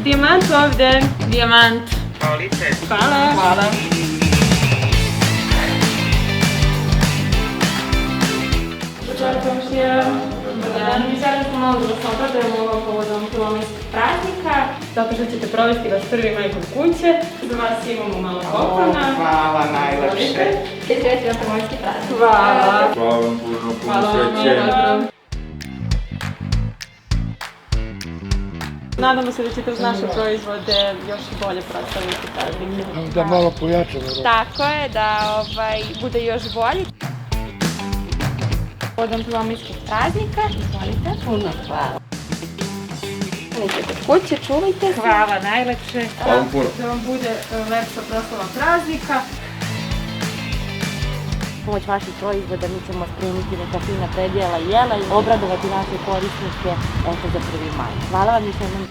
Dijamant ovde. Dijamant. Hvala. Hvala. Dobar komšija. Mi želim smo malo da vas obradujemo povodom filomijskih praznika, zato što ćete provesti vas prvi maj kod kuće. Za vas imamo malo poklona. Hvala, najlepše. I srećan filomijski praznik. Hvala. Hvala vam puno, Hvala puno vam. sreće. Nadamo se da ćete uz naše proizvode još i bolje predstaviti praznike. Da malo pojačamo. Tako je, da bude još bolji. Povodom filomijskih praznika, izvolite. Puno hvala. Idite kod kuće, čuvajte se. Hvala, najlepše. Hvala vam puno. Da vam bude lepša proslava praznika. Pomoć vaših proizvoda mi ćemo spremiti neka fina predjela jela i obradovati naše korisnike za 1. maj. Hvala vam još jednom.